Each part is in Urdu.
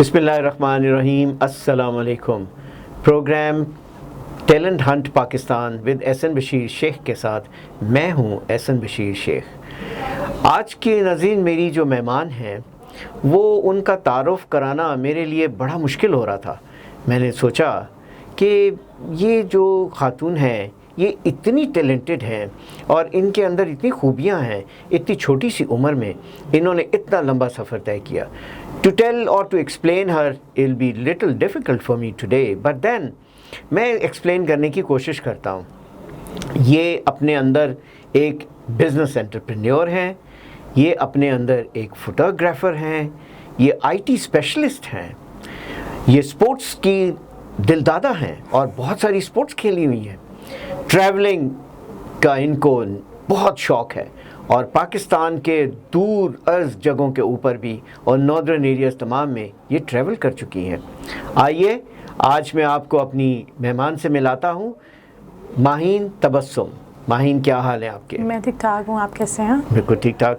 بسم اللہ الرحمن الرحیم. السلام علیکم. Programme talent hunt Pakistan with Ahsan Bashir Sheikh کے ساتھ میں ہوں احسن بشیر شیخ. آج کے ناظرین میری جو مہمان ہیں وہ ان کا تعارف کرانا میرے لیے بڑا مشکل ہو رہا تھا. میں نے سوچا کہ یہ جو خاتون ہیں یہ اتنی ٹیلنٹڈ ہیں اور ان کے اندر اتنی خوبیاں ہیں. اتنی چھوٹی سی عمر میں انہوں نے اتنا لمبا سفر طے کیا. To tell or to explain her it'll be little difficult for me today, but then میں ایکسپلین کرنے کی کوشش کرتا ہوں. یہ اپنے اندر ایک بزنس انٹرپرینیور ہیں, یہ اپنے اندر ایک فوٹوگرافر ہیں, یہ آئی ٹی اسپیشلسٹ ہیں, یہ اسپورٹس کی دلدادہ ہیں اور بہت ساری اسپورٹس کھیلی ہوئی ہیں. ٹریولنگ کا ان کو بہت شوق ہے اور پاکستان کے دور از جگہوں کے اوپر بھی اور ناردرن ایریاز تمام میں یہ ٹریول کر چکی ہیں. آئیے آج میں آپ کو اپنی مہمان سے ملاتا ہوں. ماہین تبسم. ماہین کیا حال ہے آپ کے؟ میں ٹھیک ٹھاک ہوں, آپ کیسے ہیں؟ بالکل ٹھیک ٹھاک.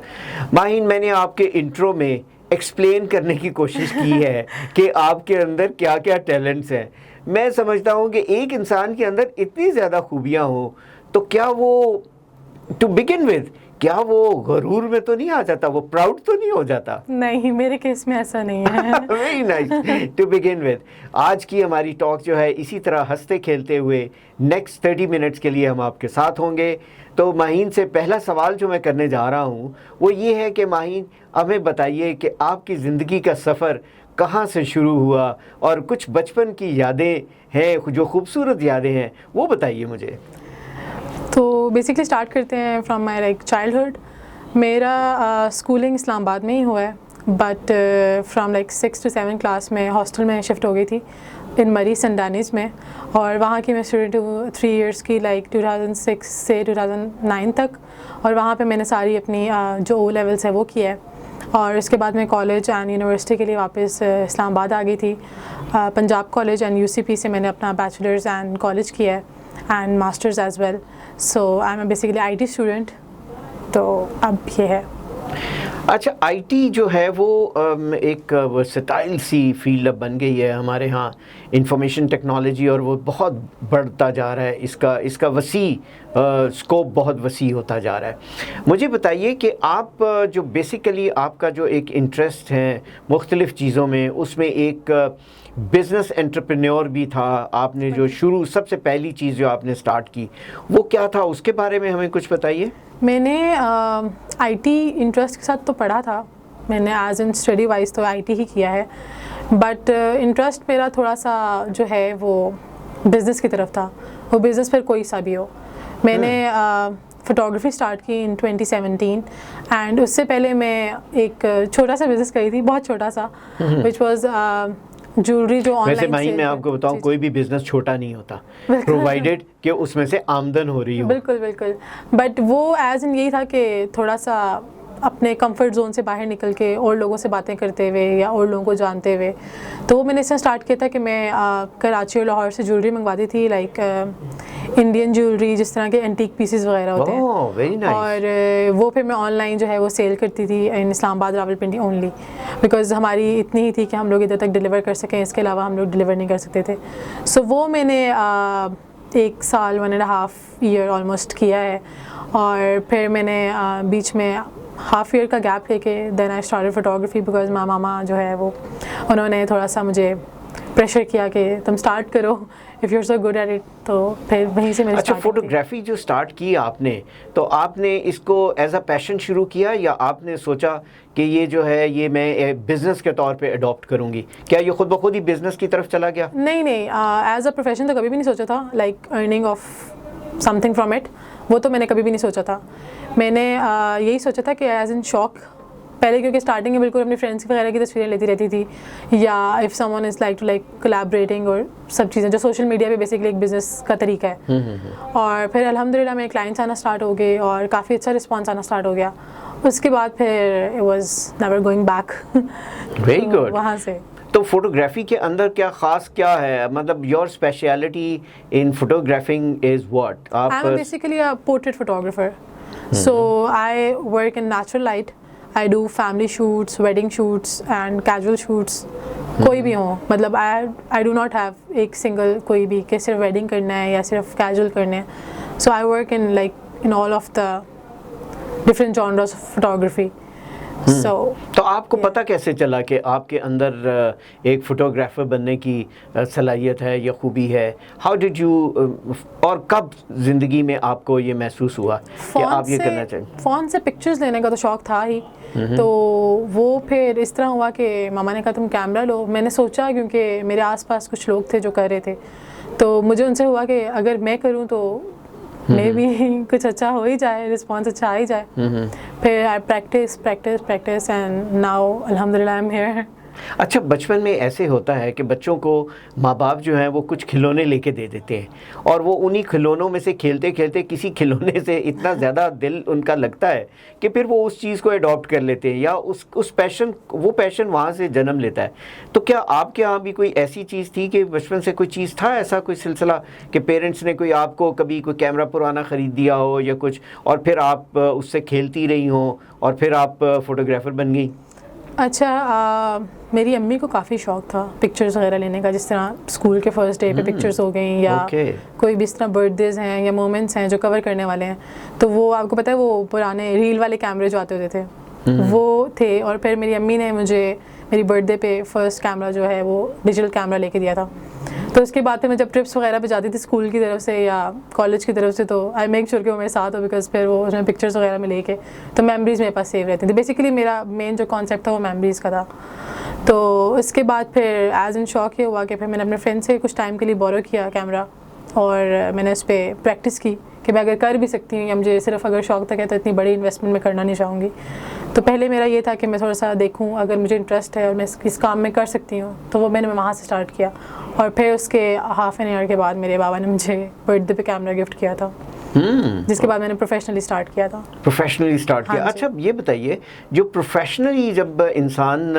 ماہین, میں نے آپ کے انٹرو میں ایکسپلین کرنے کی کوشش کی ہے کہ آپ کے اندر کیا کیا ٹیلنٹس ہیں. میں سمجھتا ہوں کہ ایک انسان کے اندر اتنی زیادہ خوبیاں ہوں تو کیا وہ ٹو بگن ود کیا وہ غرور میں تو نہیں آ جاتا, وہ پراؤڈ تو نہیں ہو جاتا؟ نہیں, میرے کیس میں ایسا نہیں ہے. Very nice. To begin with آج کی ہماری ٹاک جو ہے اسی طرح ہنستے کھیلتے ہوئے نیکسٹ 30 منٹس کے لیے ہم آپ کے ساتھ ہوں گے. تو ماہین سے پہلا سوال جو میں کرنے جا رہا ہوں وہ یہ ہے کہ ماہین ہمیں بتائیے کہ آپ کی زندگی کا سفر کہاں سے شروع ہوا اور کچھ بچپن کی یادیں ہیں جو خوبصورت یادیں ہیں وہ بتائیے مجھے. تو بیسکلی اسٹارٹ کرتے ہیں فرام مائی لائک چائلڈہڈ. میرا اسکولنگ اسلام آباد میں ہی ہوا ہے, but from like 6 to 7 class میں ہاسٹل میں شفٹ ہو گئی تھی ان مری سینٹ ڈینیز میں, اور وہاں کی میں اسٹوڈنٹ ہوں 3 ایئرس کی, لائک 2006 سے 2009 تک. اور وہاں پہ میں نے ساری اپنی جو او لیولس ہے وہ کیا ہے, اور اس کے بعد میں کالج اینڈ یونیورسٹی کے لیے واپس اسلام آباد آ گئی تھی. پنجاب کالج اینڈ UCP سے میں نے اپنا بیچلرز اینڈ کالج کیا ہے and masters as well. So I am basically IT student. تو اب یہ ہے. اچھا, آئی ٹی جو ہے وہ ایک ورسٹائل سی فیلڈ اب بن گئی ہے ہمارے ہاں, انفارمیشن ٹیکنالوجی, اور وہ بہت بڑھتا جا رہا ہے. اس کا وسیع اسکوپ بہت وسیع ہوتا جا رہا ہے. مجھے بتائیے کہ آپ جو بیسیکلی آپ کا جو ایک انٹرسٹ ہے مختلف چیزوں میں, اس میں ایک بزنس انٹرپرینیور بھی تھا. آپ نے جو شروع سب سے پہلی چیز جو آپ نے اسٹارٹ کی وہ کیا تھا, اس کے بارے میں ہمیں کچھ بتائیے. میں نے IT انٹرسٹ کے ساتھ تو پڑھا تھا, میں نے ایز ان اسٹڈی وائز تو IT ہی کیا ہے, بٹ انٹرسٹ میرا تھوڑا سا جو ہے وہ بزنس کی طرف تھا. وہ بزنس پھر کوئی سا بھی ہو. میں نے فوٹوگرافی اسٹارٹ کی ان 2017, اینڈ اس سے پہلے میں ایک چھوٹا سا بزنس کری تھی, بہت چھوٹا سا, وچ واز جیولری. جو آن ویسے لائن میں آپ کو بتاؤں کوئی بھی بزنس چھوٹا نہیں ہوتا, پرووائڈیڈ کہ اس میں سے آمدن ہو رہی ہو. بالکل بالکل. بٹ وہ ایز ان یہی تھا کہ تھوڑا سا اپنے کمفرٹ زون سے باہر نکل کے اور لوگوں سے باتیں کرتے ہوئے یا اور لوگوں کو جانتے ہوئے, تو وہ میں نے اس طرح اسٹارٹ کیا تھا کہ میں کراچی اور لاہور سے جیولری منگواتی تھی, لائک انڈین جیولری, جس طرح کے اینٹیک پیسز وغیرہ ہوتے ہیں, اور وہ پھر میں آن لائن جو ہے وہ سیل کرتی تھی ان اسلام آباد, راولپنڈی اونلی, بیکاز ہماری اتنی ہی تھی کہ ہم لوگ ادھر تک ڈلیور کر سکیں, اس کے علاوہ ہم لوگ ڈلیور نہیں کر سکتے تھے. سو وہ میں نے 1 سال 1.5 ایئر آلموسٹ کیا ہے, اور پھر میں نے بیچ میں ½ ایئر کا گیپ لے کے دین آئی اسٹارٹڈ فوٹوگرافی, بیکاز ماما جو ہے وہ انہوں نے تھوڑا سا مجھے پریشر کیا کہ تم اسٹارٹ کرو if you are so good at it. تو پھر وہیں سے میں نے اچھا, فوٹوگرافی جو اسٹارٹ کی آپ نے, تو آپ نے اس کو ایز اے پیشن شروع کیا یا آپ نے سوچا کہ یہ جو ہے یہ میں بزنس کے طور پہ اڈاپٹ کروں گی؟ کیا یہ خود بخود ہی بزنس کی طرف چلا گیا؟ نہیں, ایز اے پروفیشن تو کبھی بھی نہیں سوچا تھا, like earning of some thing from it, وہ تو میں نے کبھی بھی نہیں سوچا تھا. میں نے یہی سوچا تھا کہ ایز ان شوق پہلے, کیونکہ اسٹارٹنگ میں بالکل اپنی فرینڈس وغیرہ کی تصویریں لیتی رہتی تھی, یا if someone is like to like collaborating اور سب چیزیں جو سوشل میڈیا پہ بیسکلی ایک بزنس کا طریقہ ہے. اور پھر الحمدللہ میرے کلائنٹس آنا اسٹارٹ ہو گئے اور کافی اچھا رسپانس آنا اسٹارٹ ہو گیا. اس کے بعد پھر it was never going back. Very good. وہاں سے تو فوٹوگرافی کے اندر کیا خاص کیا ہے, مطلب your speciality in photographing is what? I am basically a portrait photographer, so I work in natural light. I do family shoots, wedding shoots and casual shoots, کوئی بھی ہو, مطلب آئی ڈو ناٹ ہیو ایک سنگل کوئی بھی کہ صرف ویڈنگ کرنا ہے یا صرف کیجول کرنا ہے. So I work in like in all of the different genres of photography. تو آپ کو پتہ کیسے چلا کہ آپ کے اندر ایک فوٹوگرافر بننے کی صلاحیت ہے یا خوبی ہے؟ ہاؤ ڈڈ یو, اور کب زندگی میں آپ کو یہ محسوس ہوا کہ آپ یہ کرنا چاہیں؟ فون سے پکچرز لینے کا تو شوق تھا ہی, تو وہ پھر اس طرح ہوا کہ ماما نے کہا تم کیمرہ لو. میں نے سوچا کیونکہ میرے آس پاس کچھ لوگ تھے جو کر رہے تھے, تو مجھے ان سے ہوا کہ اگر میں کروں تو میں بھی کچھ اچھا ہو ہی جائے, رسپانس اچھا آ ہی جائے. پھر آئی پریکٹس اینڈ ناؤ الحمد للہ آئی ایم ہیئر. اچھا, بچپن میں ایسے ہوتا ہے کہ بچوں کو ماں باپ جو ہیں وہ کچھ کھلونے لے کے دے دیتے ہیں, اور وہ انہی کھلونوں میں سے کھیلتے کھیلتے کسی کھلونے سے اتنا زیادہ دل ان کا لگتا ہے کہ پھر وہ اس چیز کو اڈاپٹ کر لیتے ہیں, یا اس پیشن وہاں سے جنم لیتا ہے. تو کیا آپ کے یہاں بھی کوئی ایسی چیز تھی کہ بچپن سے کوئی چیز تھا, ایسا کوئی سلسلہ کہ پیرنٹس نے کوئی آپ کو کبھی کوئی کیمرہ پرانا خرید دیا ہو یا کچھ, اور پھر آپ اس سے کھیلتی رہی ہوں اور پھر آپ فوٹوگرافر بن گئی؟ اچھا, میری امی کو کافی شوق تھا پکچرز وغیرہ لینے کا, جس طرح اسکول کے فرسٹ ڈے پہ پکچرز ہو گئیں, یا کوئی بھی اس طرح برتھ ڈیز ہیں یا مومنٹس ہیں جو کور کرنے والے ہیں. تو وہ آپ کو پتہ ہے وہ پرانے ریل والے کیمرے جو آتے ہوتے تھے وہ تھے. اور پھر میری امی نے مجھے میری برتھ ڈے پہ فرسٹ کیمرہ جو ہے وہ ڈیجیٹل کیمرہ لے کے دیا تھا. تو اس کے بعد پھر میں جب ٹرپس وغیرہ پہ جاتی تھی اسکول کی طرف سے یا کالج کی طرف سے, تو آئی میک شیور کہ وہ میرے ساتھ ہو, بیکاز پھر وہ اس میں پکچرس وغیرہ میں لے کے تو میموریز میرے پاس سیو رہتی تھی. بیسیکلی میرا مین جو کانسیپٹ تھا وہ میموریز کا تھا. تو اس کے بعد پھر ایز ان شوق یہ ہوا کہ پھر میں نے اپنے فرینڈ سے کچھ ٹائم کے لیے بورو کیا کیمرہ, اور میں نے اس پہ پریکٹس کی کہ میں اگر کر بھی سکتی ہوں, یا مجھے صرف اگر شوق تک ہے تو اتنی بڑی انویسٹمنٹ میں کرنا نہیں چاہوں گی. تو پہلے میرا یہ تھا کہ میں تھوڑا سا دیکھوں اگر مجھے انٹرسٹ ہے اور میں اس کام میں کر سکتی ہوں, تو وہ میں نے وہاں سے اسٹارٹ کیا. اور پھر اس کے ہاف این ایئر کے بعد میرے بابا نے مجھے برتھ ڈے پہ کیمرہ گفٹ کیا تھا, جس کے بعد میں نے پروفیشنلی اسٹارٹ کیا تھا. پروفیشنلی اسٹارٹ کیا. اچھا یہ بتائیے, جو پروفیشنلی جب انسان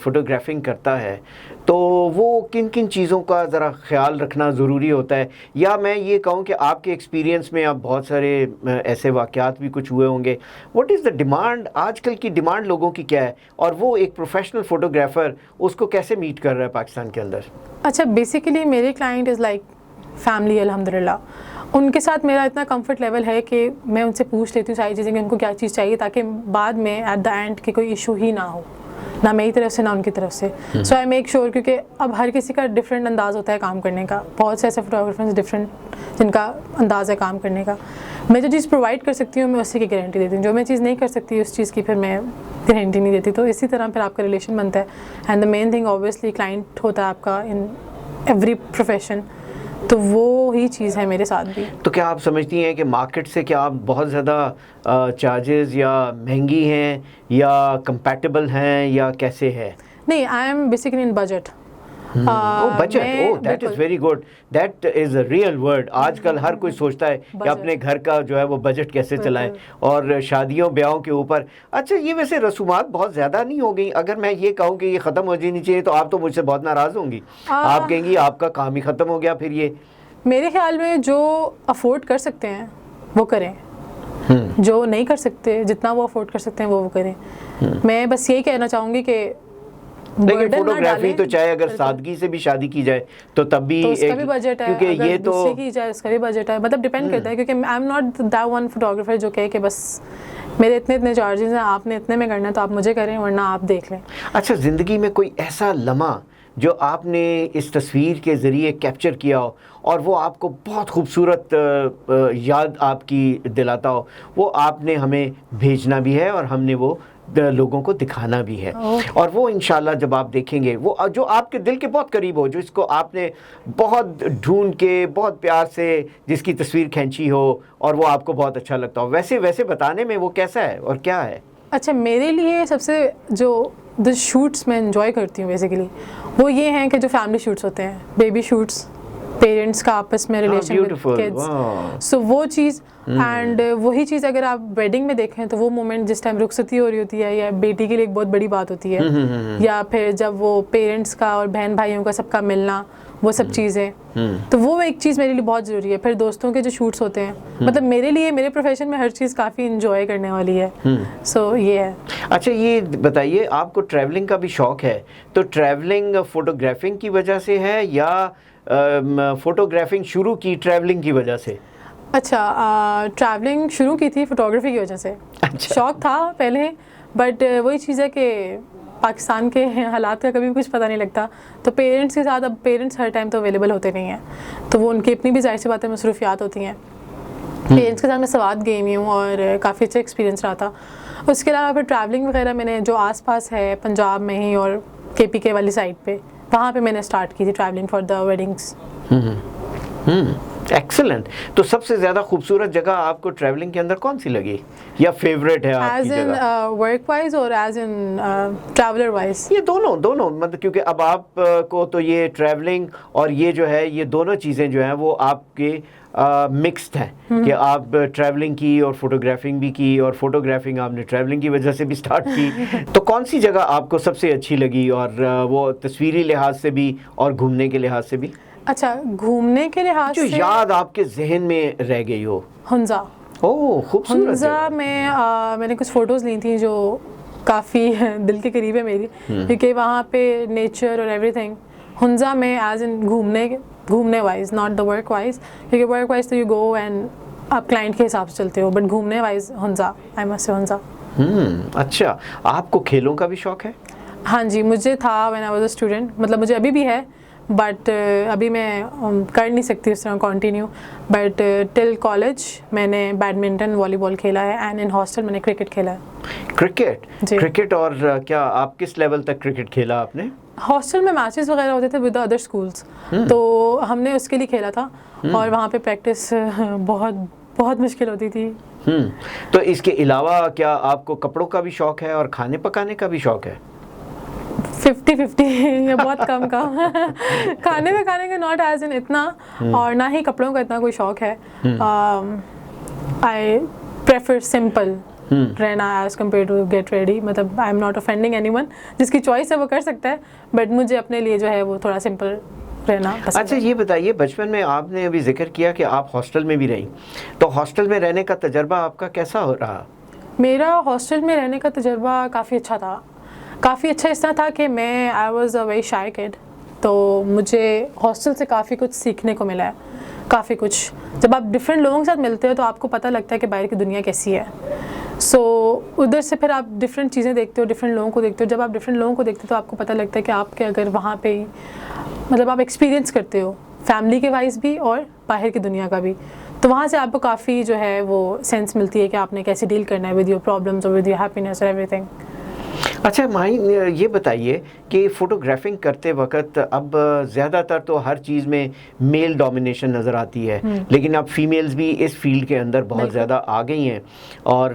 فوٹوگرافنگ کرتا ہے تو وہ کن کن چیزوں کا ذرا خیال رکھنا ضروری ہوتا ہے؟ یا میں یہ کہوں کہ آپ کے ایکسپیرینس میں اب بہت سارے ایسے واقعات بھی کچھ ہوئے ہوں گے, واٹ از دا ڈیمانڈ, آج کل کی ڈیمانڈ لوگوں کی کیا ہے, اور وہ ایک پروفیشنل فوٹوگرافر اس کو کیسے میٹ کر رہا ہے پاکستان کے اندر؟ اچھا, بیسیکلی میرے کلائنٹ از لائک فیملی الحمد للہ. ان کے ساتھ میرا اتنا کمفرٹ لیول ہے کہ میں ان سے پوچھ لیتی ہوں ساری چیزیں کہ ان کو کیا چیز چاہیے, تاکہ بعد میں ایٹ دا اینڈ کہ کوئی ایشو ہی نہ ہو, نہ میری طرف سے نہ ان کی طرف سے. سو آئی میک شیور, کیونکہ اب ہر کسی کا ڈفرینٹ انداز ہوتا ہے کام کرنے کا, بہت سے ایسے فوٹوگرافرز ڈفرینٹ جن کا انداز ہے کام کرنے کا. میں جو چیز پرووائڈ کر سکتی ہوں میں اسی کی گارنٹی دیتی ہوں, جو میں چیز نہیں کر سکتی اس چیز کی پھر میں گارنٹی نہیں دیتی. تو اسی طرح پھر آپ کا ریلیشن بنتا ہے. And the main thing obviously client ہوتا ہے آپ کا ان ایوری پروفیشن, تو وہ ہی چیز ہے میرے ساتھ بھی. تو کیا آپ سمجھتی ہیں کہ مارکیٹ سے کیا آپ بہت زیادہ چارجز یا مہنگی ہیں یا کمپیٹیبل ہیں یا کیسے ہے؟ نہیں, آئی am basically in budget. Budget, that is very good, that is a real word. آج کل ہر کوئی سوچتا ہے کہ اپنے گھر کا جو ہے وہ بجٹ کیسے چلائیں, اور شادیوں بیاہوں کے اوپر. اچھا, یہ ویسے رسومات بہت زیادہ نہیں ہو گئی؟ اگر میں یہ کہوں کہ یہ ختم ہو جانی چاہیے تو آپ تو مجھ سے بہت ناراض ہوں گی, آپ کہیں گی آپ کا کام ہی ختم ہو گیا. پھر یہ میرے خیال میں جو افورڈ کر سکتے ہیں وہ کریں, جو نہیں کر سکتے جتنا وہ افورڈ کر سکتے ہیں وہ کریں. میں بس یہی کہنا چاہوں گی کہ لیکن فوٹوگرافی تو چاہے اگر سادگی سے بھی شادی کی جائے تو تب بھی اس کا بھی بجٹ ہے, کیونکہ یہ تو کی جائے اس کا بھی بجٹ ہے. مطلب ڈپینڈ کرتا ہے, کیونکہ آئی am not the one photographer جو کہ بس میرے اتنے چارجز ہیں, آپ نے اتنے میں کرنا ہے تو آپ مجھے کریں ورنہ آپ دیکھ لیں. اچھا, زندگی میں کوئی ایسا لمحہ جو آپ نے اس تصویر کے ذریعے کیپچر کیا ہو اور وہ آپ کو بہت خوبصورت یاد آپ کی دلاتا ہو, وہ آپ نے ہمیں بھیجنا بھی ہے اور ہم نے وہ لوگوں کو دکھانا بھی ہے, اور وہ انشاءاللہ جب آپ دیکھیں گے وہ جو آپ کے دل کے بہت قریب ہو, جو اس کو آپ نے بہت ڈھونڈ کے بہت پیار سے جس کی تصویر کھینچی ہو اور وہ آپ کو بہت اچھا لگتا ہو, ویسے بتانے میں وہ کیسا ہے اور کیا ہے؟ اچھا, میرے لیے سب سے جو شوٹس میں انجوائے کرتی ہوں بیسیکلی وہ یہ ہیں کہ جو فیملی شوٹس ہوتے ہیں, بیبی شوٹس, پیرنٹس کا آپس میں relation with beautiful. Kids. Wow. سو وہ چیز اینڈ وہی چیز اگر آپ ویڈنگ میں دیکھیں تو وہ مومنٹ جس ٹائم رخصتی ہو رہی ہوتی ہے یا بیٹی کے لیے ایک بہت بڑی بات ہوتی ہے, یا پھر جب وہ پیرنٹس کا اور بہن بھائیوں کا سب کا ملنا, وہ سب چیزیں, تو وہ ایک چیز میرے لیے بہت ضروری ہے. پھر دوستوں کے جو شوٹس ہوتے ہیں, مطلب میرے لیے میرے پروفیشن میں ہر چیز کافی انجوائے کرنے والی ہے. سو یہ ہے. اچھا یہ بتائیے, آپ کو ٹریولنگ کا بھی شوق ہے, تو ٹریولنگ فوٹوگرافنگ کی وجہ سے ہے یا فوٹوگرافنگ شروع کی ٹریولنگ کی وجہ سے؟ اچھا, ٹریولنگ شروع کی تھی فوٹوگرافی کی وجہ سے. شوق تھا پہلے, بٹ وہی چیز ہے کہ پاکستان کے حالات کا کبھی بھی کچھ پتہ نہیں لگتا. تو پیرنٹس کے ساتھ, اب پیرنٹس ہر ٹائم تو اویلیبل ہوتے نہیں ہیں, تو وہ ان کی اپنی بھی ظاہر سی باتیں مصروفیات ہوتی ہیں. پیرنٹس کے ساتھ میں سوات گئی ہوئی ہوں اور کافی اچھا ایکسپیرینس رہا تھا. اس کے علاوہ پھر ٹریولنگ وغیرہ میں نے جو آس پاس ہے پنجاب میں ہی اور KPK والی سائڈ پہ, وہاں پہ میں نے اسٹارٹ کی تھی travelling for the weddings. Excellent. تو سب سے زیادہ خوبصورت جگہ آپ کو ٹریولنگ کے اندر کون سی لگی یا فیوریٹ ہے آپ کی جگہ؟ ایز ان ورک وائز اور ایز ان ٹریولر وائز؟ یہ دونوں مطلب, کیونکہ اب آپ کو تو یہ ٹریولنگ اور یہ جو ہے یہ دونوں چیزیں جو ہیں وہ آپ کے مکسڈ ہیں کہ آپ ٹریولنگ کی اور فوٹوگرافنگ بھی کی, اور فوٹوگرافنگ آپ نے ٹریولنگ کی وجہ سے بھی سٹارٹ کی. تو کون سی جگہ آپ کو سب سے اچھی لگی, اور وہ تصویری لحاظ سے بھی اور گھومنے کے لحاظ سے بھی؟ اچھا, گھومنے کے لحاظ جو سے یاد آپ کے ذہن میں رہ گئی ہو. ہنزا. اوہ خوبصورت. ہنزا میں نے کچھ فوٹوز لی تھیں جو کافی دل کے قریب ہے میری, کیونکہ وہاں پہ نیچر اور ایوری تھنگ. ہنزا میں ایز ان گھومنے wise, not the work wise, کیونکہ ورک وائز تو یو گو اینڈ آپ کلائنٹ کے حساب سے چلتے ہو, بٹ گھومنے وائز ہنزا, آئی مسٹ سے ہنزا. اچھا, آپ کو کھیلوں کا بھی شوق ہے؟ ہاں جی, مجھے تھا when I was a student, مطلب مجھے ابھی بھی ہے, بٹ ابھی میں کر نہیں سکتی اس طرح کنٹینیو. بٹ ٹل کالج میں نے بیڈمنٹن, والی بال کھیلا ہے, اینڈ ان ہاسٹل میں نے کرکٹ کھیلا ہے. کرکٹ اور کیا آپ کس لیول تک کرکٹ کھیلا آپ نے؟ ہاسٹل میں میچز وغیرہ ہوتے تھے ود ادر اسکولس, تو ہم نے اس کے لیے کھیلا تھا, اور وہاں پہ پریکٹس بہت مشکل ہوتی تھی. تو اس کے علاوہ کیا آپ کو کپڑوں کا بھی شوق ہے اور کھانے پکانے کا بھی شوق ہے؟ 50-50 یہ بہت کم کھانے میں کھانے کا ناٹ ایز ان اتنا, اور نہ ہی کپڑوں کا اتنا کوئی شوق ہے. آئی پریفر سمپل رہنا as compare to get ready. مطلب I am not offending anyone, جس کی چوائس ہے وہ کر سکتا ہے, بٹ مجھے اپنے لیے جو ہے وہ تھوڑا سمپل رہنا پسند ہے. اچھا یہ بتائیے, بچپن میں آپ نے ابھی ذکر کیا کہ آپ ہاسٹل میں بھی رہیں, تو ہاسٹل میں رہنے کا تجربہ آپ کا کیسا ہو رہا؟ میرا ہاسٹل میں رہنے کا تجربہ کافی اچھا تھا. کافی اچھا اس طرح تھا کہ میں I was a very shy کڈ, تو مجھے ہاسٹل سے کافی کچھ سیکھنے کو ملا ہے. کافی کچھ, جب آپ ڈفرینٹ لوگوں کے ساتھ ملتے ہو تو آپ کو پتہ لگتا ہے کہ باہر کی دنیا کیسی ہے. سو ادھر سے پھر آپ ڈفرینٹ چیزیں دیکھتے ہو, ڈفرینٹ لوگوں کو دیکھتے ہو. جب آپ ڈفرینٹ لوگوں کو دیکھتے ہو تو آپ کو پتہ لگتا ہے کہ آپ کے اگر وہاں پہ ہی مطلب آپ ایکسپیرینس کرتے ہو فیملی کے وائز بھی اور باہر کی دنیا کا بھی, تو وہاں سے آپ کو کافی جو ہے وہ سینس ملتی ہے کہ آپ نے کیسے ڈیل کرنا ہے ود یور پرابلمس اور ود یور ہیپینس اور ایوری تھنگ. اچھا ماہین, یہ بتائیے کہ فوٹوگرافنگ کرتے وقت اب زیادہ تر تو ہر چیز میں میل ڈومینیشن نظر آتی ہے, لیکن اب فیمیلز بھی اس فیلڈ کے اندر بہت زیادہ آ گئی ہیں, اور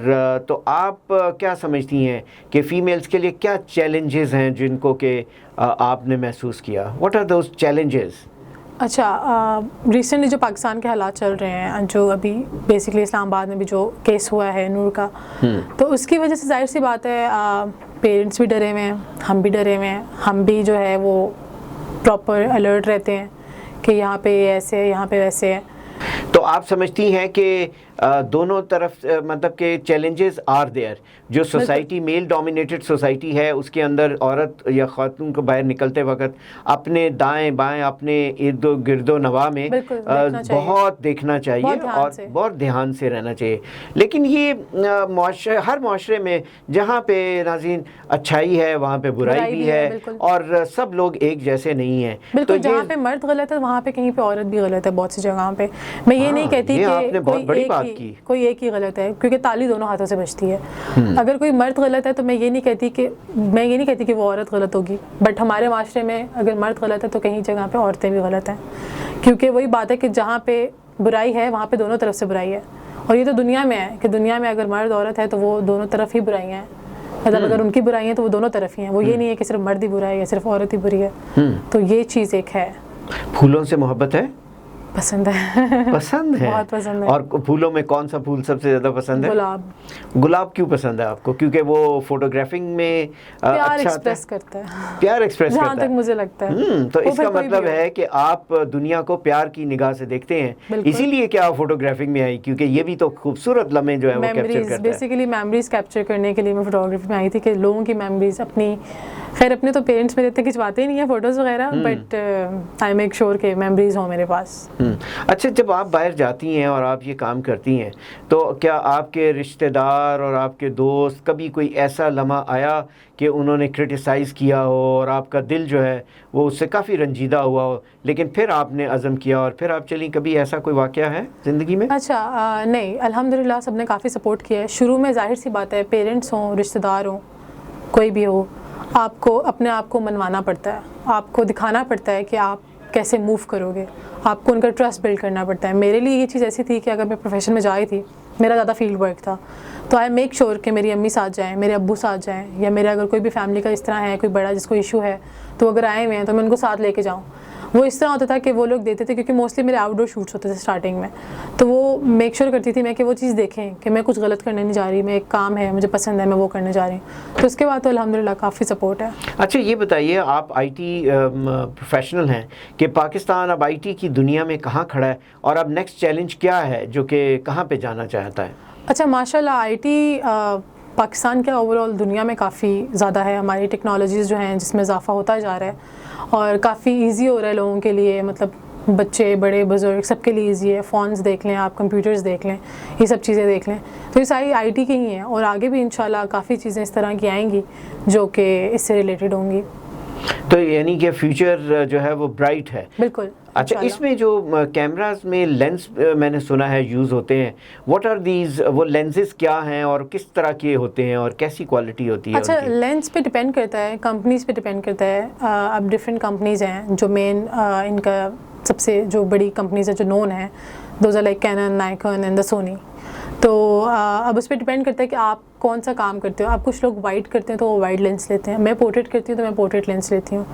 تو آپ کیا سمجھتی ہیں کہ فیمیلز کے لیے کیا چیلنجز ہیں جن کو کہ آپ نے محسوس کیا؟ What are those challenges? اچھا, ریسنٹلی جو پاکستان کے حالات چل رہے ہیں, جو ابھی بیسکلی اسلام آباد میں بھی جو کیس ہوا ہے نور کا, تو اس کی وجہ سے ظاہر سی بات ہے پیرنٹس بھی ڈرے ہوئے ہیں, ہم بھی ڈرے ہوئے ہیں, ہم بھی جو ہے وہ پراپر الرٹ رہتے ہیں کہ یہاں پہ ایسے ہے, یہاں پہ ویسے ہے. تو آپ سمجھتی ہیں کہ دونوں طرف مطلب کہ چیلنجز آر دیئر, جو سوسائٹی میل ڈومینیٹڈ سوسائٹی ہے اس کے اندر عورت یا خاتون کو باہر نکلتے وقت اپنے دائیں بائیں اپنے ارد و گرد و نواح میں بہت دیکھنا چاہیے اور بہت دھیان سے رہنا چاہیے. لیکن یہ معاشرے, ہر معاشرے میں جہاں پہ ناظرین اچھائی ہے وہاں پہ برائی بھی ہے, اور سب لوگ ایک جیسے نہیں ہیں. بالکل, جہاں پہ مرد غلط ہے وہاں پہ کہیں پہ عورت بھی غلط ہے بہت سی جگہوں پہ. میں یہ نہیں کہتی کہ کوئی ایک ہی غلط ہے, کیونکہ تالی دونوں ہاتھوں سے بجتی ہے. اگر کوئی مرد غلط ہے تو میں یہ نہیں کہتی کہ وہ عورت غلط ہوگی, بٹ ہمارے معاشرے میں اگر مرد غلط ہے تو کہیں جگہ پہ عورتیں بھی غلط ہیں, کیونکہ وہی بات ہے کہ جہاں پہ برائی ہے وہاں پہ دونوں طرف سے برائی ہے. اور یہ تو دنیا میں ہے کہ دنیا میں اگر مرد عورت ہے تو وہ دونوں طرف ہی برائیاں ہیں. مطلب اگر ان کی برائی ہیں تو وہ دونوں طرف ہی ہیں, وہ یہ نہیں ہے کہ صرف مرد ہی برا ہے یا صرف عورت ہی بری ہے. تو یہ چیز ایک ہے. پھولوں سے محبت ہے؟ پسند ہے. پسند ہے؟ بہت پسند ہے. اور پھولوں میں کون سا پھول سب سے زیادہ پسند ہے؟ گلاب. گلاب کیوں پسند ہے آپ کو؟ کیونکہ وہ فوٹوگرافنگ میں پیار اچھا ایکسپریس کرتا ہے. پیار ایکسپریس کرتا ہے جہاں تک مجھے لگتا ہے. تو اس کا مطلب ہے کہ آپ دنیا کو پیار کی نگاہ سے دیکھتے ہیں, اسی لیے کیا فوٹوگرافنگ میں آئی, کیونکہ یہ بھی تو خوبصورت لمحے جو ہے وہ کیپچر کرتا ہے. بیسیکلی میموریز کیپچر کرنے کے لیے میں فوٹوگرافی میں آئی تھی, کہ لوگوں کی میموریز اپنی, خیر اپنے تو پیرنٹس میرے اتنے کھنچواتے ہی نہیں ہیں فوٹوز وغیرہ, بٹ آئی میک شیور کہ میموریز ہوں میرے پاس. اچھا, جب آپ باہر جاتی ہیں اور آپ یہ کام کرتی ہیں تو کیا آپ کے رشتہ دار اور آپ کے دوست کبھی کوئی ایسا لمحہ آیا کہ انہوں نے کرٹیسائز کیا ہو اور آپ کا دل جو ہے وہ اس سے کافی رنجیدہ ہوا ہو, لیکن پھر آپ نے عزم کیا اور پھر آپ چلیں؟ کبھی ایسا کوئی واقعہ ہے زندگی میں؟ اچھا نہیں, الحمدللہ سب نے کافی سپورٹ کیا ہے. شروع میں ظاہر سی بات ہے, پیرنٹس ہوں, رشتہ دار ہوں, کوئی بھی ہو, آپ کو اپنے آپ کو منوانا پڑتا ہے, آپ کو دکھانا پڑتا ہے کہ آپ کیسے موو کرو گے, آپ کو ان کا ٹرسٹ بلڈ کرنا پڑتا ہے. میرے لیے یہ چیز ایسی تھی کہ اگر میں پروفیشن میں جائی تھی, میرا زیادہ فیلڈ ورک تھا, تو آئی میک شیور کہ میری امی ساتھ جائیں, میرے ابو ساتھ جائیں, یا میرا اگر کوئی بھی فیملی کا اس طرح ہے, کوئی بڑا جس کو ایشو ہے, تو اگر آئے ہوئے ہیں تو میں ان کو ساتھ لے کے جاؤں. وہ اس طرح ہوتا تھا کہ وہ لوگ دیتے تھے, کیونکہ موسٹلی میرے آؤٹ ڈور شوٹس ہوتے تھے اسٹارٹنگ میں, تو وہ میک شیور کرتی تھی میں کہ وہ چیز دیکھیں کہ میں کچھ غلط کرنے نہیں جا رہی, میں ایک کام ہے مجھے پسند ہے, میں وہ کرنے جا رہی ہوں. تو اس کے بعد تو الحمدللہ کافی سپورٹ ہے. اچھا یہ بتائیے, آپ آئی ٹی پروفیشنل ہیں, کہ پاکستان اب آئی ٹی کی دنیا میں کہاں کھڑا ہے, اور اب نیکسٹ چیلنج کیا ہے جو کہ کہاں پہ جانا چاہتا ہے؟ اچھا ماشاء اللہ, آئی ٹی پاکستان کے اوور آل دنیا میں کافی زیادہ ہے. ہماری ٹیکنالوجیز جو ہیں جس میں اضافہ ہوتا جا رہا ہے, اور کافی ایزی ہو رہا ہے لوگوں کے لیے, مطلب بچے بڑے بزرگ سب کے لیے ایزی ہے. فونز دیکھ لیں آپ, کمپیوٹرز دیکھ لیں, یہ سب چیزیں دیکھ لیں, تو یہ ساری آئی ٹی کی ہی ہیں, اور آگے بھی انشاءاللہ کافی چیزیں اس طرح کی آئیں گی جو کہ اس سے ریلیٹڈ ہوں گی. تو یعنی کہ فیوچر جو ہے وہ برائٹ ہے. بالکل. اچھا, اس میں جو کیمراز میں لینس میں نے سنا ہے یوز ہوتے ہیں, واٹ آر دیز, وہ لینزز کیا ہیں اور کس طرح کے ہوتے ہیں اور کیسی کوالٹی ہوتی ہے؟ اچھا لینس پہ ڈپینڈ کرتا ہے, کمپنیز پہ ڈپینڈ کرتا ہے. اب ڈفرینٹ کمپنیز ہیں جو مین ان کا سب سے جو بڑی کمپنیز ہیں جو نون ہیں, those are like Canon, Nikon and the Sony. تو اب اس پہ ڈپینڈ کرتا ہے کہ آپ کون سا کام کرتے ہو. اب کچھ لوگ وائڈ کرتے ہیں تو وہ وائڈ لینس لیتے ہیں, میں پورٹریٹ کرتی ہوں تو میں پورٹریٹ لینس لیتی ہوں.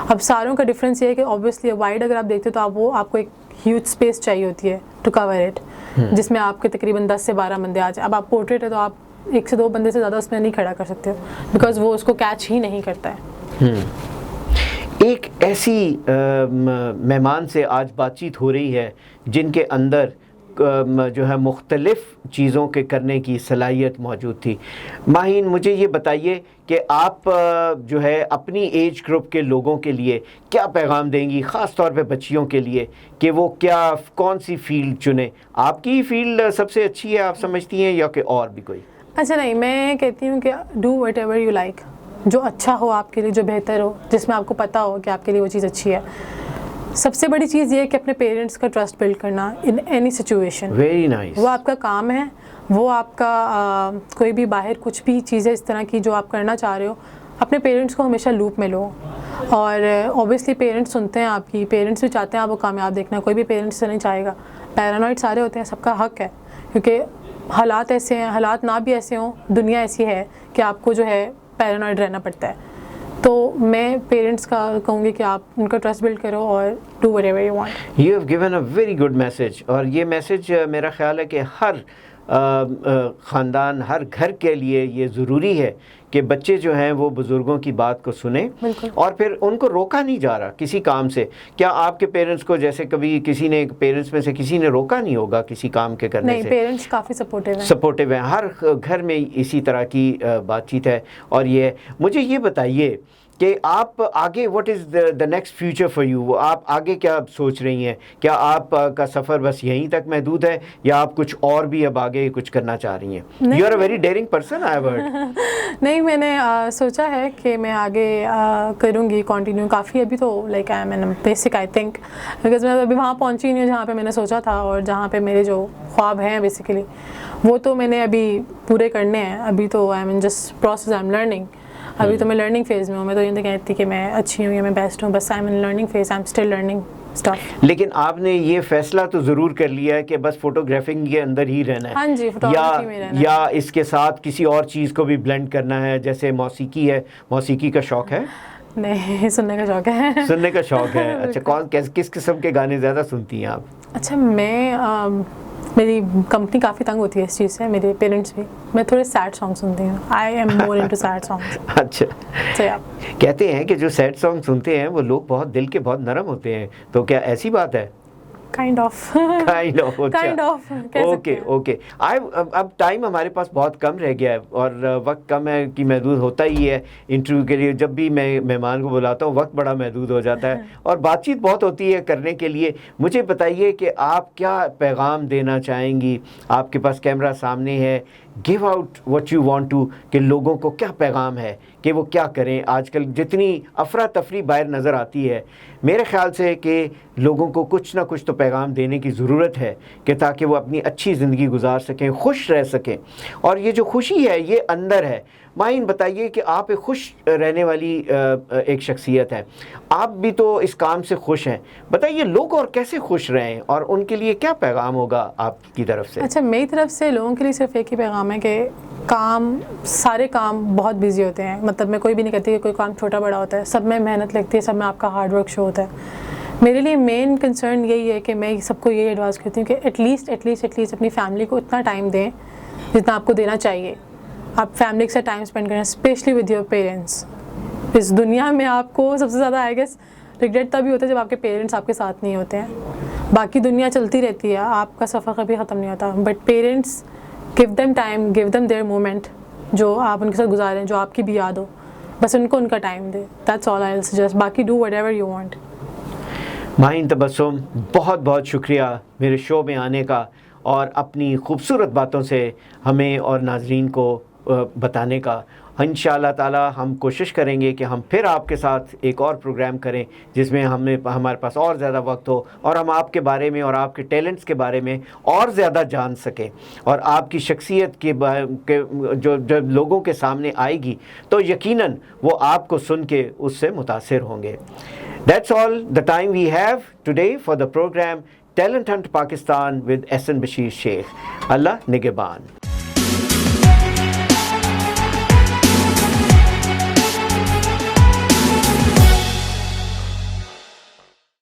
اب ساروں کا ڈفرینس یہ ہے کہ اوبویسلی وائڈ اگر آپ دیکھتے ہو تو آپ کو ایک ہیوج اسپیس چاہیے ہوتی ہے ٹو کور اٹ, جس میں آپ کے تقریباً 10 سے 12 بندے آ جائیں. اب آپ پورٹریٹ ہے تو آپ 1 سے 2 بندے سے زیادہ اس میں نہیں کھڑا کر سکتے ہو, بیکاز وہ اس کو کیچ ہی نہیں کرتا ہے. ایک ایسی مہمان سے آج بات چیت ہو رہی ہے جن کے اندر جو ہے مختلف چیزوں کے کرنے کی صلاحیت موجود تھی. ماہین, مجھے یہ بتائیے کہ آپ جو ہے اپنی ایج گروپ کے لوگوں کے لیے کیا پیغام دیں گی, خاص طور پہ بچیوں کے لیے, کہ وہ کون سی فیلڈ چنیں؟ آپ کی فیلڈ سب سے اچھی ہے آپ سمجھتی ہیں, یا کہ اور بھی کوئی؟ اچھا نہیں, میں کہتی ہوں کہ do whatever you like, جو اچھا ہو آپ کے لیے, جو بہتر ہو, جس میں آپ کو پتہ ہو کہ آپ کے لیے وہ چیز اچھی ہے. سب سے بڑی چیز یہ ہے کہ اپنے پیرنٹس کا ٹرسٹ بلڈ کرنا in any situation. Very nice. وہ آپ کا کام ہے, وہ آپ کا کوئی بھی باہر کچھ بھی چیزیں اس طرح کی جو آپ کرنا چاہ رہے ہو, اپنے پیرنٹس کو ہمیشہ لوپ میں لو. اور اوبیسلی پیرنٹس سنتے ہیں آپ کی, پیرنٹس بھی چاہتے ہیں آپ کو کامیاب دیکھنا, کوئی بھی پیرنٹس سے نہیں چاہے گا. پیرانوائڈ سارے ہوتے ہیں, سب کا حق ہے, کیونکہ حالات ایسے ہیں, حالات نہ بھی ایسے ہوں, دنیا ایسی ہے کہ آپ کو جو ہے پیرانوائڈ رہنا پڑتا ہے. تو میں پیرنٹس کا کہوں گی کہ آپ ان کا ٹرسٹ بلڈ کرو اور do whatever you want. You have given a very good message, اور یہ میسج میرا خیال ہے کہ ہر خاندان, ہر گھر کے لیے یہ ضروری ہے کہ بچے جو ہیں وہ بزرگوں کی بات کو سنیں, اور پھر ان کو روکا نہیں جا رہا کسی کام سے. کیا آپ کے پیرنٹس کو جیسے کبھی کسی نے, پیرنٹس میں سے کسی نے روکا نہیں ہوگا کسی کام کے کرنے سے؟ نہیں, پیرنٹس کافی سپورٹیو ہیں. ہر گھر میں اسی طرح کی بات چیت ہے. اور یہ مجھے یہ بتائیے کہ آپ آگے what is the next future for you, آپ آگے کیا سوچ رہی ہیں؟ کیا آپ کا سفر بس یہیں تک محدود ہے, یا آپ کچھ اور بھی اب آگے کچھ کرنا چاہ رہی ہیں؟ You are a very daring person, I have heard. نہیں, میں نے سوچا ہے کہ میں آگے کروں گی کنٹینیو کافی. ابھی تو like I am basic I think, because میں ابھی وہاں پہنچی نہیں ہوں جہاں پہ میں نے سوچا تھا, اور جہاں پہ میرے جو خواب ہیں بیسیکلی وہ تو میں نے ابھی پورے کرنے ہیں. ابھی تو I am just process, I am learning. ابھی تو میں لرننگ فیز میں ہوں. میں تو یہ نہیں کہتی کہ میں اچھی ہوں یا میں بیسٹ ہوں, بس I am in learning phase, I am still learning stuff. لیکن آپ نے یہ فیصلہ تو ضرور کر لیا ہے کہ بس فوٹوگرافنگ کے اندر ہی رہنا ہے. ہاں جی, فوٹوگرافی میں رہنا ہے, یا اس کے ساتھ کسی اور چیز کو بھی بلینڈ کرنا ہے, جیسے موسیقی ہے, موسیقی کا شوق ہے؟ نہیں سننے کا شوق ہے. سننے کا شوق ہے. اچھا کس قسم کے گانے زیادہ سنتی ہیں آپ؟ اچھا میں میری کمپنی کافی تنگ ہوتی ہے اس چیز سے, میرے پیرنٹس بھی. میں تھوڑے سیڈ سانگ سنتی ہوں. I am more into sad songs. اچھا. کہتے ہیں کہ جو سیڈ سانگ سنتے ہیں وہ لوگ بہت دل کے بہت نرم ہوتے ہیں, تو کیا ایسی بات ہے؟ Kind of. اوکے. اب ٹائم ہمارے پاس بہت کم رہ گیا ہے اور وقت کم ہے کہ محدود ہوتا ہی ہے انٹرویو کے لیے. جب بھی میں مہمان کو بلاتا ہوں وقت بڑا محدود ہو جاتا ہے اور بات چیت بہت ہوتی ہے کرنے کے لیے. مجھے بتائیے کہ آپ کیا پیغام دینا چاہیں گی؟ آپ کے پاس کیمرہ سامنے ہے, give out what you want to, کہ لوگوں کو کیا پیغام ہے کہ وہ کیا کریں. آج کل جتنی افراتفری باہر نظر آتی ہے, میرے خیال سے کہ لوگوں کو کچھ نہ کچھ تو پیغام دینے کی ضرورت ہے کہ تاکہ وہ اپنی اچھی زندگی گزار سکیں, خوش رہ سکیں. اور یہ جو خوشی ہے یہ اندر ہے. مائن بتائیے کہ آپ ایک خوش رہنے والی ایک شخصیت ہے, آپ بھی تو اس کام سے خوش ہیں. بتائیے لوگ اور کیسے خوش رہیں اور ان کے لیے کیا پیغام ہوگا آپ کی طرف سے؟ اچھا میری طرف سے لوگوں کے لیے صرف ایک ہی پیغام ہے کہ سارے کام بہت بیزی ہوتے ہیں. مطلب میں کوئی بھی نہیں کہتی کہ کوئی کام چھوٹا بڑا ہوتا ہے, سب میں محنت لگتی ہے, سب میں آپ کا ہارڈ ورک شو ہوتا ہے. میرے لیے مین کنسرن یہی ہے کہ میں سب کو یہی ایڈوائز کرتی ہوں کہ ایٹ لیسٹ اپنی فیملی کو اتنا ٹائم دیں جتنا آپ کو دینا چاہیے. آپ فیملی کے ساتھ ٹائم اسپینڈ کریں, اسپیشلی ود یور پیرنٹس. اس دنیا میں آپ کو سب سے زیادہ آئی گیس ریگریٹ تبھی ہوتا ہے جب آپ کے پیرنٹس آپ کے ساتھ نہیں ہوتے ہیں. باقی دنیا چلتی رہتی ہے, آپ کا سفر کبھی ختم نہیں ہوتا, but parents give them time, give them their moment, جو آپ ان کے ساتھ گزاریں, جو آپ کی بھی یاد ہو, بس ان کو ان کا ٹائم دے. That's all I will suggest. باقی do whatever you want. Maheen Tabassum, بہت بہت شکریہ میرے شو میں آنے کا اور اپنی خوبصورت باتوں سے ہمیں اور ناظرین کو بتانے کا. انشاءاللہ تعالی ہم کوشش کریں گے کہ ہم پھر آپ کے ساتھ ایک اور پروگرام کریں جس میں ہمارے پاس اور زیادہ وقت ہو اور ہم آپ کے بارے میں اور آپ کے ٹیلنٹس کے بارے میں اور زیادہ جان سکیں, اور آپ کی شخصیت کے جو جب لوگوں کے سامنے آئے گی تو یقیناً وہ آپ کو سن کے اس سے متاثر ہوں گے. That's all the time we have today for the program Talent Hunt Pakistan with SN Bashir Sheikh. Allah Nigeban.